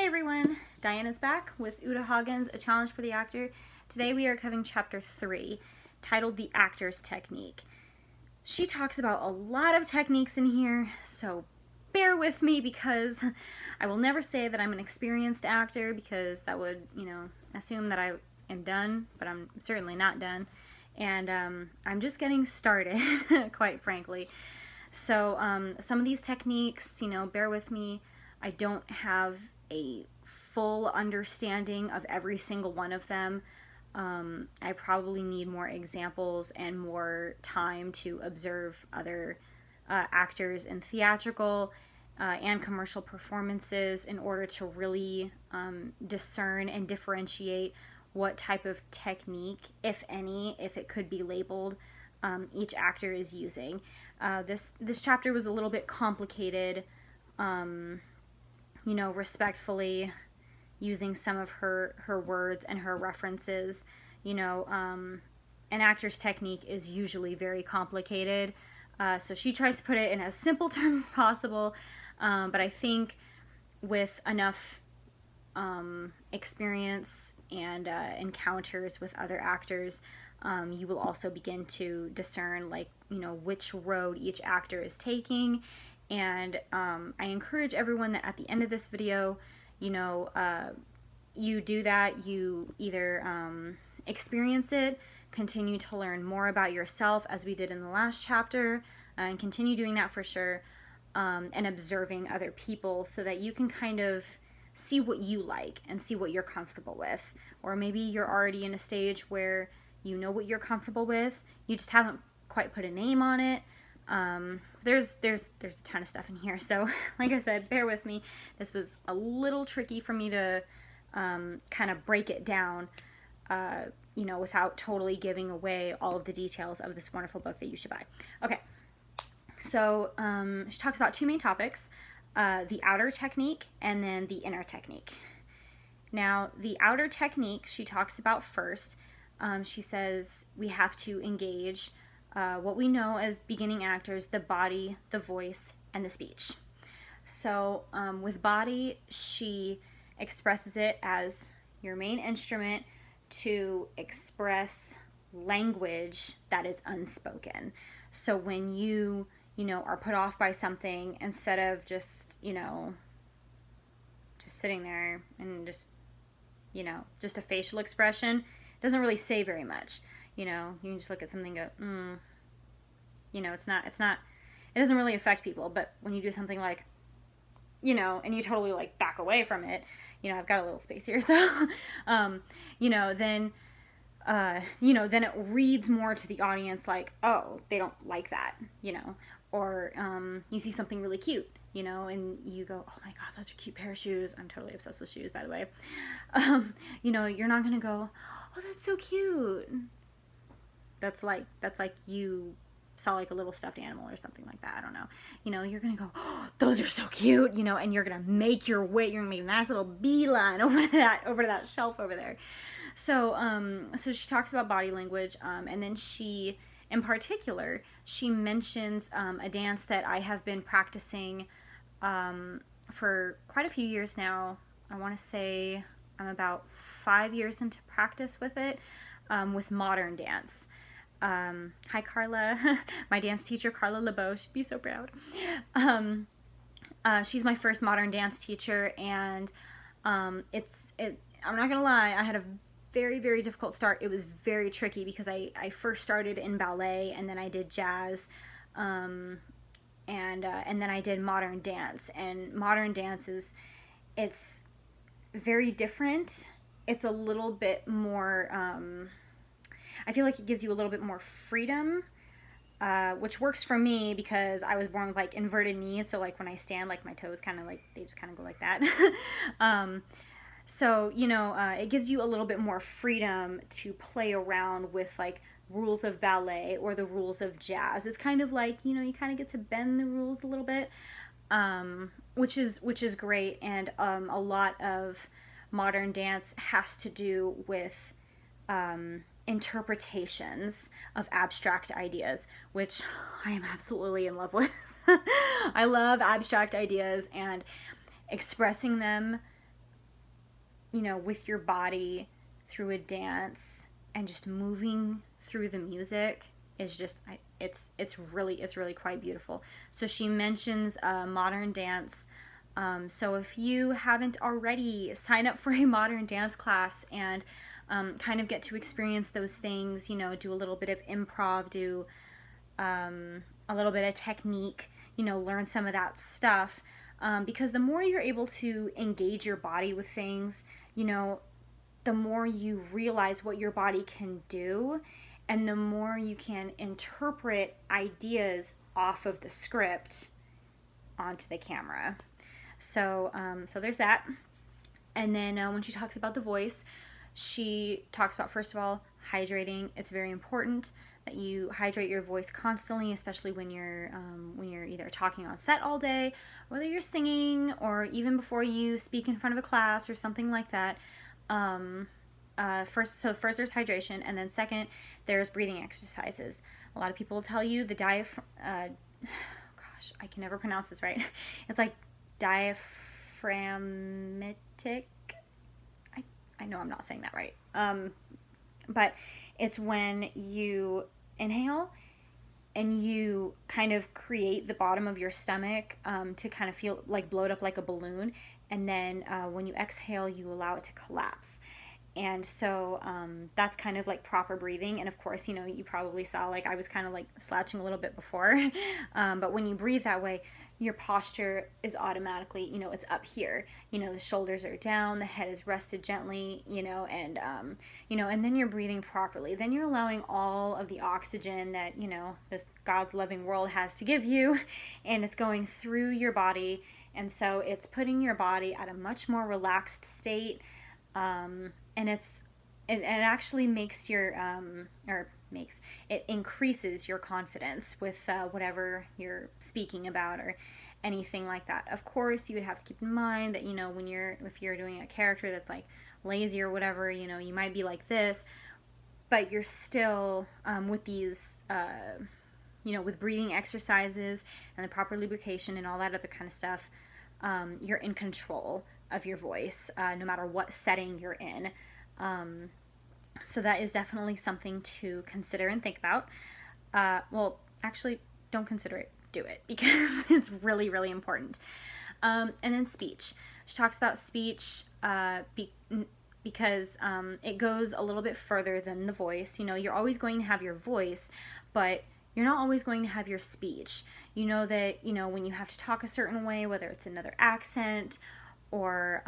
everyone, Diana's back with Uta Hagen's A Challenge for the Actor. Today we are covering Chapter 3, titled The Actor's Technique. She talks about a lot of techniques in here, so bear with me because I will never say that I'm an experienced actor because that would, assume that I am done, but I'm certainly not done. And I'm just getting started, quite frankly. So some of these techniques, bear with me. I don't have a full understanding of every single one of them. I probably need more examples and more time to observe other actors in theatrical and commercial performances in order to really discern and differentiate what type of technique, if any, if it could be labeled, each actor is using. This chapter was a little bit complicated, respectfully using some of her words and her references. An actor's technique is usually very complicated, so she tries to put it in as simple terms as possible, but I think with enough experience and encounters with other actors, you will also begin to discern which road each actor is taking. And I encourage everyone that at the end of this video, you do that. You either experience it, continue to learn more about yourself as we did in the last chapter, and continue doing that for sure, and observing other people so that you can kind of see what you like and see what you're comfortable with. Or maybe you're already in a stage where you know what you're comfortable with, you just haven't quite put a name on it. There's a ton of stuff in here, so like I said, bear with me. This was a little tricky for me to kind of break it down, without totally giving away all of the details of this wonderful book that you should buy. Okay, so she talks about two main topics, the outer technique and then the inner technique. Now, the outer technique she talks about first. She says we have to engage what we know as beginning actors: the body, the voice, and the speech. So with body, she expresses it as your main instrument to express language that is unspoken. So when you are put off by something, instead of just sitting there and just a facial expression, it doesn't really say very much. You can just look at something and go, it doesn't really affect people. But when you do something like, and you totally back away from it, I've got a little space here, so, then it reads more to the audience like, oh, they don't like that, or you see something really cute, and you go, oh my God, those are cute pair of shoes. I'm totally obsessed with shoes, by the way. You're not going to go, oh, that's so cute. That's like you saw a little stuffed animal or something like that. I don't know. You're going to go, oh, those are so cute, and you're going to make your way. You're going to make a nice little beeline over to that shelf over there. So, so she talks about body language, and then she, in particular, she mentions a dance that I have been practicing for quite a few years now. I want to say I'm about 5 years into practice with it, with modern dance. Hi, Carla, my dance teacher, Carla LeBeau. She'd be so proud. She's my first modern dance teacher, and I'm not gonna lie, I had a very, very difficult start. It was very tricky because I first started in ballet, and then I did jazz, and then I did modern dance. And modern dance it's very different. It's a little bit more, I feel like it gives you a little bit more freedom, which works for me because I was born with inverted knees. So when I stand, my toes they just kind of go like that. So, it gives you a little bit more freedom to play around with rules of ballet or the rules of jazz. It's kind of you kind of get to bend the rules a little bit, which is great. And a lot of modern dance has to do with interpretations of abstract ideas, which I am absolutely in love with. I love abstract ideas, and expressing them with your body through a dance and just moving through the music is just it's really quite beautiful. So she mentions modern dance. So if you haven't already, sign up for a modern dance class and kind of get to experience those things. Do a little bit of improv, do a little bit of technique. Learn some of that stuff. Because the more you're able to engage your body with things, the more you realize what your body can do, and the more you can interpret ideas off of the script onto the camera. So there's that. And then when she talks about the voice, she talks about, first of all, hydrating. It's very important that you hydrate your voice constantly, especially when you're either talking on set all day, whether you're singing, or even before you speak in front of a class or something like that. First there's hydration, and then second, there's breathing exercises. A lot of people will tell you the diaphragm. Gosh, I can never pronounce this right. It's like diaphragmatic. I know I'm not saying that right. But it's when you inhale and you kind of create the bottom of your stomach to kind of feel like blowed up like a balloon. And then when you exhale, you allow it to collapse. And so that's kind of like proper breathing. And of course, you probably saw, like, I was kind of like slouching a little bit before. But when you breathe that way, your posture is automatically, it's up here. The shoulders are down, the head is rested gently, and then you're breathing properly. Then you're allowing all of the oxygen that, this God's loving world has to give you, and it's going through your body. And so it's putting your body at a much more relaxed state. And it actually makes your, it increases your confidence with whatever you're speaking about or anything like that. Of course, you would have to keep in mind that, if you're doing a character that's like lazy or whatever, you might be like this, but you're still, with these, with breathing exercises and the proper lubrication and all that other kind of stuff, you're in control of your voice, no matter what setting you're in. So that is definitely something to consider and think about. Well, actually, don't consider it, do it, because it's really, really important. And then speech. She talks about speech because it goes a little bit further than the voice. You're always going to have your voice, but you're not always going to have your speech. That, when you have to talk a certain way, whether it's another accent or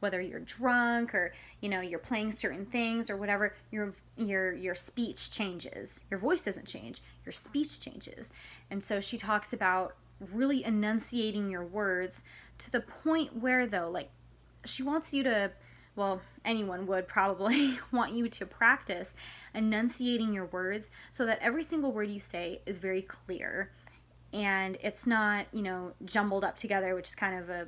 whether you're drunk or, you're playing certain things or whatever, your speech changes. Your voice doesn't change, your speech changes. And so she talks about really enunciating your words to the point where, though, like, she wants you to, well, anyone would probably want you to practice enunciating your words so that every single word you say is very clear and it's not, jumbled up together, which is kind of a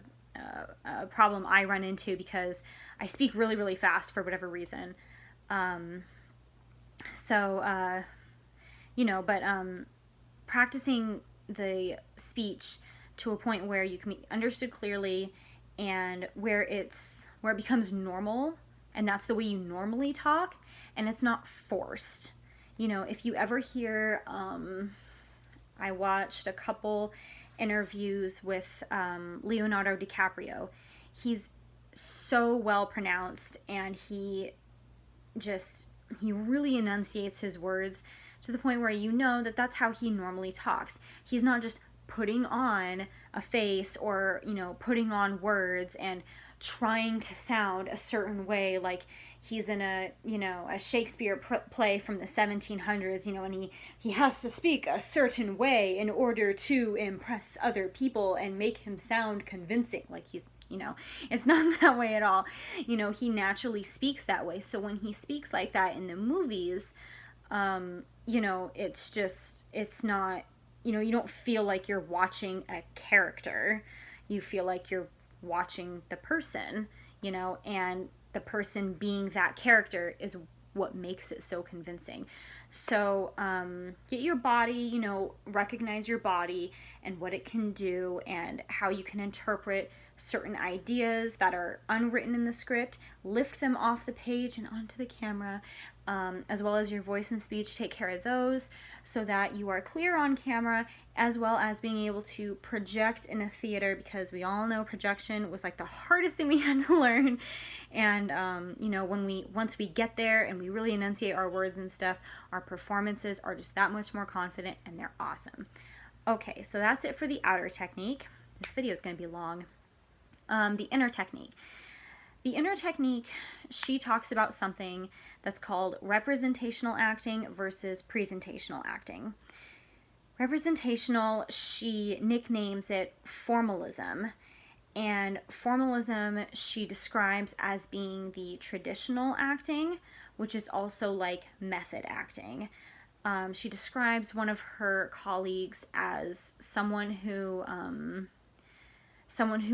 problem I run into because I speak really, really fast for whatever reason. Practicing the speech to a point where you can be understood clearly and where it becomes normal, and that's the way you normally talk, and it's not forced. If you ever hear, I watched a couple interviews with Leonardo DiCaprio. He's so well pronounced, and he really enunciates his words to the point where that's how he normally talks. He's not just putting on a face or, putting on words and trying to sound a certain way, like he's in a Shakespeare play from the 1700s, and he has to speak a certain way in order to impress other people and make him sound convincing, like he's, it's not that way at all. He naturally speaks that way. So when he speaks like that in the movies, it's not, you don't feel like you're watching a character. You feel like you're watching the person, and the person being that character is what makes it so convincing. So get your body, recognize your body and what it can do and how you can interpret certain ideas that are unwritten in the script, lift them off the page and onto the camera, as well as your voice and speech. Take care of those so that you are clear on camera, as well as being able to project in a theater, because we all know projection was like the hardest thing we had to learn. And once we get there and we really enunciate our words and stuff, our performances are just that much more confident, and they're awesome. Okay, so that's it for the outer technique. This video is going to be long. The inner technique. The inner technique, she talks about something that's called representational acting versus presentational acting. Representational, she nicknames it formalism. And formalism, she describes as being the traditional acting, which is also like method acting. She describes one of her colleagues as someone who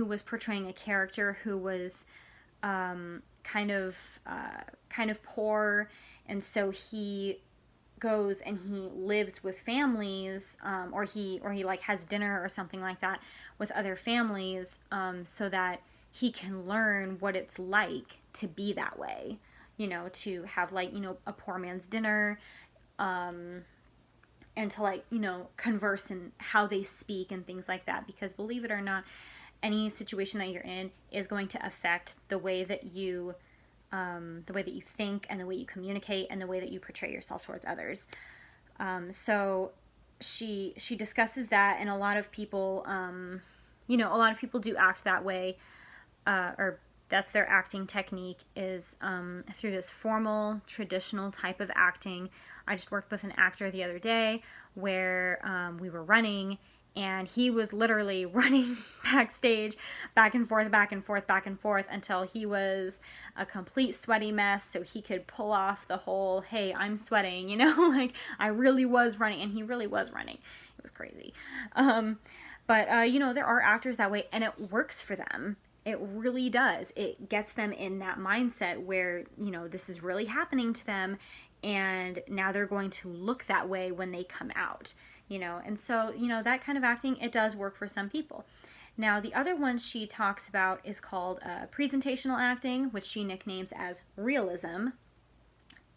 was portraying a character who was kind of poor, and so he goes and he lives with families, or he like has dinner or something like that with other families, so that he can learn what it's like to be that way, to have like a poor man's dinner, and to like converse and how they speak and things like that, because believe it or not, any situation that you're in is going to affect the way that you think, and the way you communicate, and the way that you portray yourself towards others. So she discusses that, and a lot of people do act that way, or that's their acting technique, is through this formal, traditional type of acting. I just worked with an actor the other day where we were running, and he was literally running backstage, back and forth, until he was a complete sweaty mess, so he could pull off the whole, hey, I'm sweating, like I really was running, and he really was running. It was crazy. But there are actors that way, and it works for them. It really does. It gets them in that mindset where, this is really happening to them, and now they're going to look that way when they come out. And so, that kind of acting, it does work for some people. Now, the other one she talks about is called presentational acting, which she nicknames as realism.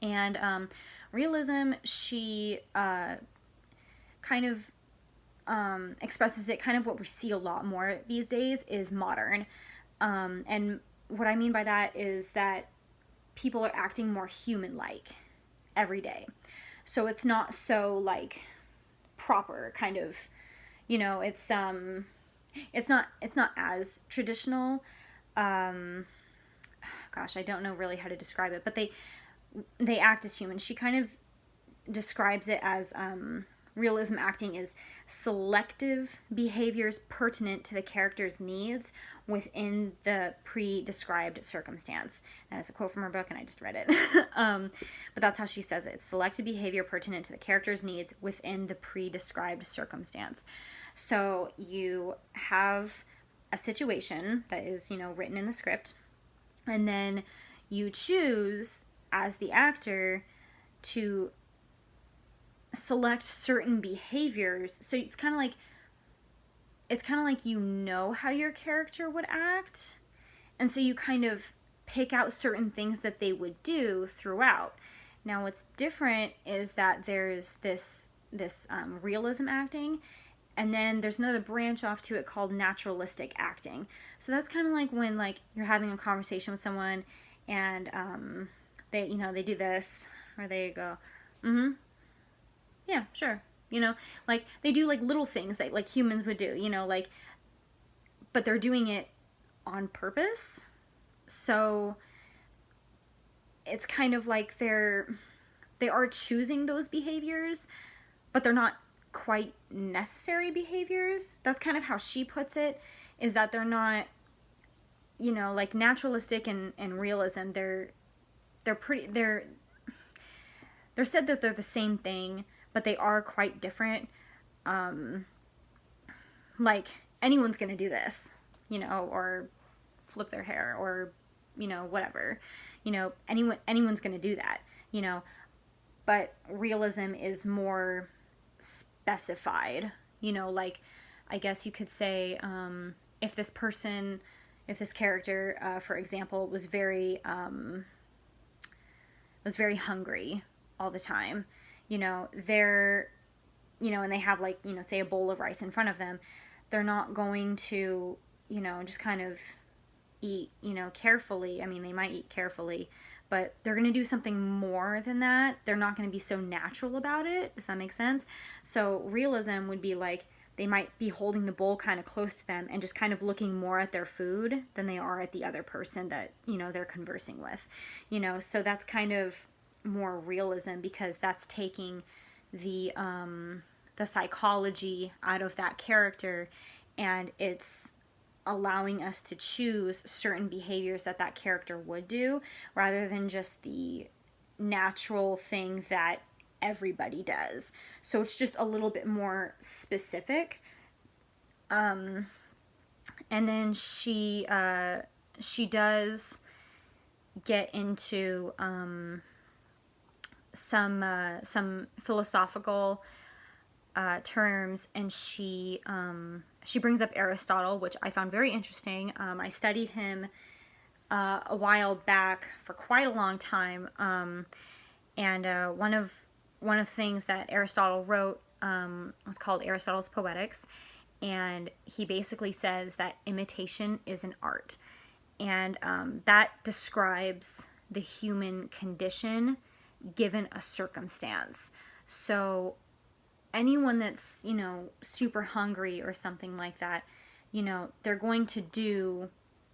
And realism, she kind of expresses it, kind of what we see a lot more these days is modern. And what I mean by that is that people are acting more human-like every day. So it's not so like proper kind of, it's not as traditional. Gosh, I don't know really how to describe it, but they act as human. She kind of describes it as realism acting is selective behaviors pertinent to the character's needs within the pre-described circumstance. That is a quote from her book, and I just read it. But that's how she says it. Selective behavior pertinent to the character's needs within the pre-described circumstance. So you have a situation that is, written in the script, and then you choose, as the actor, to select certain behaviors. So it's kind of like how your character would act, and so you kind of pick out certain things that they would do throughout. Now, what's different is that there's this realism acting, and then there's another branch off to it called naturalistic acting. So that's kind of like when like you're having a conversation with someone, and they do this, or they go, yeah, sure. Like they do like little things that like humans would do, but they're doing it on purpose. So it's kind of like they are choosing those behaviors, but they're not quite necessary behaviors. That's kind of how she puts it, is that they're not, like naturalistic and realism, they're said that they're the same thing, but they are quite different. Like anyone's gonna do this, or flip their hair, or whatever, anyone's gonna do that, but realism is more specified, like I guess you could say, if this person if this character, for example, was very hungry all the time, they're, and they have, like, say a bowl of rice in front of them, they're not going to, just kind of eat, carefully. I mean, they might eat carefully, but they're going to do something more than that. They're not going to be so natural about it. Does that make sense? So realism would be like, they might be holding the bowl kind of close to them and just kind of looking more at their food than they are at the other person that, they're conversing with. So that's kind of more realism, because that's taking the psychology out of that character, and it's allowing us to choose certain behaviors that that character would do, rather than just the natural thing that everybody does. So it's just a little bit more specific. And then she does get into some philosophical terms, and she brings up Aristotle, which I found very interesting. I studied him a while back for quite a long time, and one of the things that Aristotle wrote was called Aristotle's Poetics, and he basically says that imitation is an art, and that describes the human condition given a circumstance. So anyone that's, super hungry or something like that, they're going to do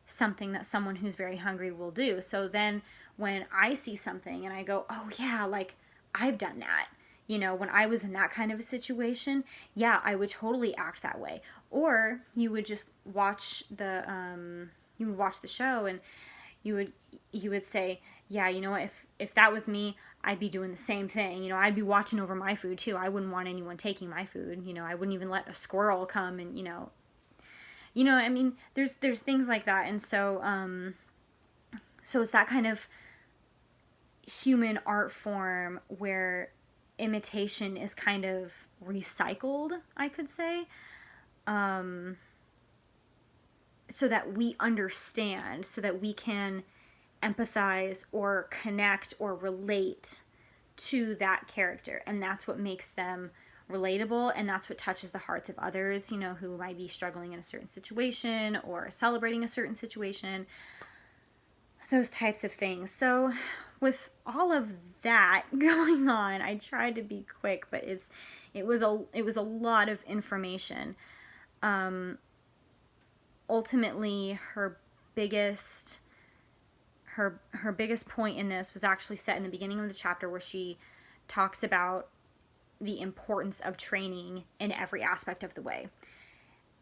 something that someone who's very hungry will do. So then when I see something and I go, oh yeah, like I've done that, when I was in that kind of a situation, yeah, I would totally act that way. Or you would just watch the show, and you would say, yeah, what, if that was me, I'd be doing the same thing. I'd be watching over my food too. I wouldn't want anyone taking my food. I wouldn't even let a squirrel come and, I mean, there's things like that. And so, so it's that kind of human art form where imitation is kind of recycled, I could say, so that we understand, so that we can empathize or connect or relate to that character. And that's what makes them relatable, and that's what touches the hearts of others, who might be struggling in a certain situation or celebrating a certain situation, those types of things. So with all of that going on, I tried to be quick, but it was a lot of information. Ultimately, her biggest point in this was actually set in the beginning of the chapter, where she talks about the importance of training in every aspect of the way.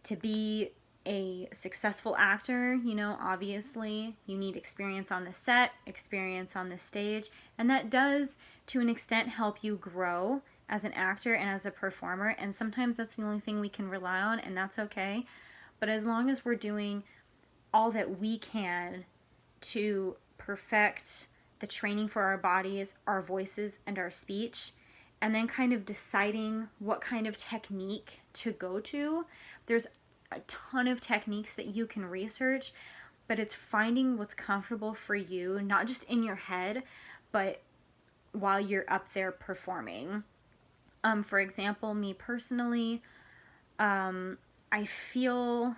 To be a successful actor, obviously you need experience on the set, experience on the stage, and that does to an extent help you grow as an actor and as a performer, and sometimes that's the only thing we can rely on, and that's okay. But as long as we're doing all that we can to perfect the training for our bodies, our voices, and our speech, and then kind of deciding what kind of technique to go to. There's a ton of techniques that you can research, but it's finding what's comfortable for you, not just in your head, but while you're up there performing. For example, me personally, I feel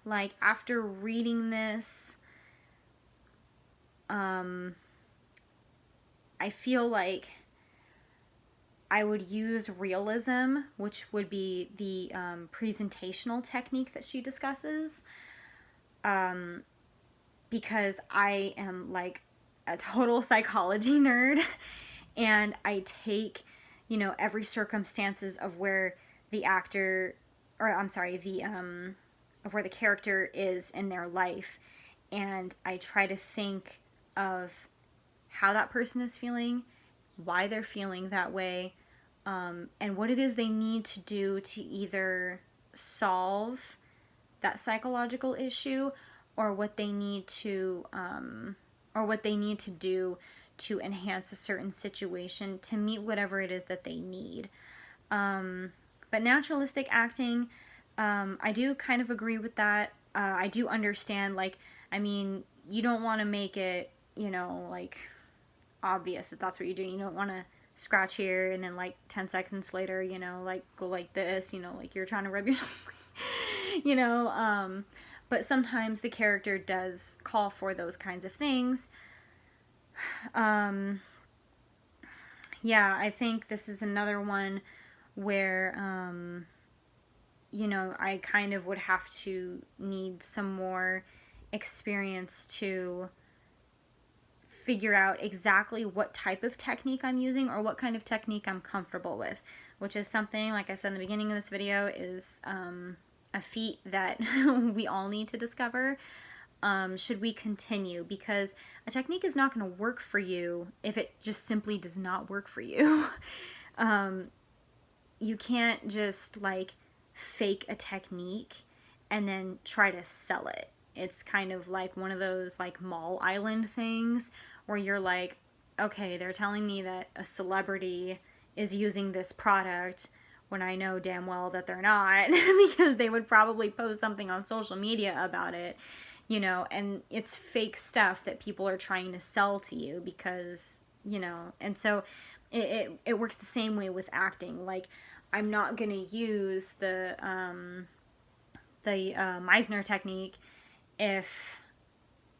like after reading this, I feel like I would use realism, which would be the presentational technique that she discusses, because I am like a total psychology nerd, and I take, every circumstances of where the actor, or I'm sorry, of where the character is in their life, and I try to think of how that person is feeling, why they're feeling that way, and what it is they need to do to either solve that psychological issue, or what they need to do to enhance a certain situation to meet whatever it is that they need. But naturalistic acting, I do kind of agree with that. I do understand, like, I mean, you don't want to make it, you know, like, obvious that that's what you're doing. You don't want to scratch here and then, like, 10 seconds later, you know, like, go like this, you know, like you're trying to rub your, you know, but sometimes the character does call for those kinds of things. Yeah, I think this is another one where, you know, I kind of would have to need some more experience to figure out exactly what type of technique I'm using or what kind of technique I'm comfortable with, which is something, like I said in the beginning of this video, is a feat that we all need to discover. Should we continue, because a technique is not going to work for you if it just simply does not work for you. You can't just like fake a technique and then try to sell it. It's kind of like one of those like Mall Island things where you're like, okay, they're telling me that a celebrity is using this product when I know damn well that they're not, because they would probably post something on social media about it, you know, and it's fake stuff that people are trying to sell to you because, you know, and so it works the same way with acting. Like, I'm not going to use the Meisner technique if,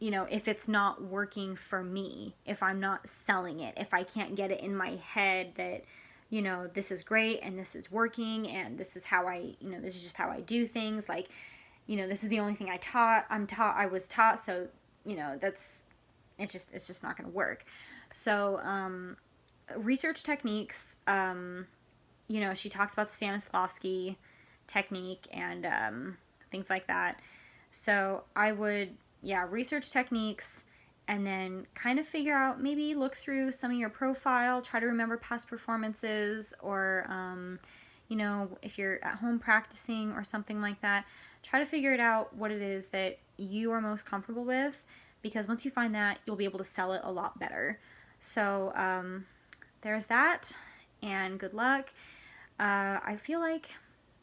you know, if it's not working for me, if I'm not selling it, if I can't get it in my head that, you know, this is great and this is working and this is how I, you know, this is just how I do things. Like, you know, this is the only thing I was taught. So, you know, it's just not going to work. So, research techniques, you know, she talks about Stanislavski technique and, things like that. So I would, yeah, research techniques and then kind of figure out, maybe look through some of your profile, try to remember past performances, or, you know, if you're at home practicing or something like that, try to figure it out what it is that you are most comfortable with, because once you find that, you'll be able to sell it a lot better. So there's that, and good luck. I feel like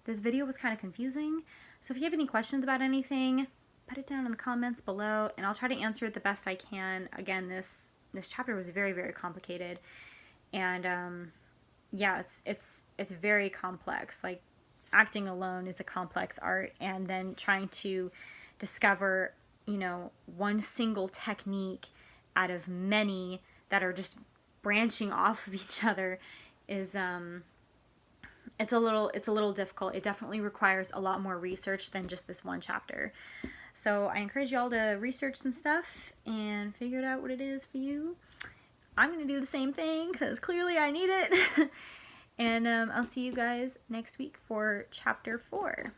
this video was kind of confusing, so if you have any questions about anything, put it down in the comments below, and I'll try to answer it the best I can. Again, this chapter was very, very complicated, and yeah, it's very complex. Like, acting alone is a complex art, and then trying to discover, you know, one single technique out of many that are just branching off of each other is it's a little difficult. It definitely requires a lot more research than just this one chapter. So I encourage y'all to research some stuff and figure out what it is for you. I'm going to do the same thing because clearly I need it. And I'll see you guys next week for chapter 4.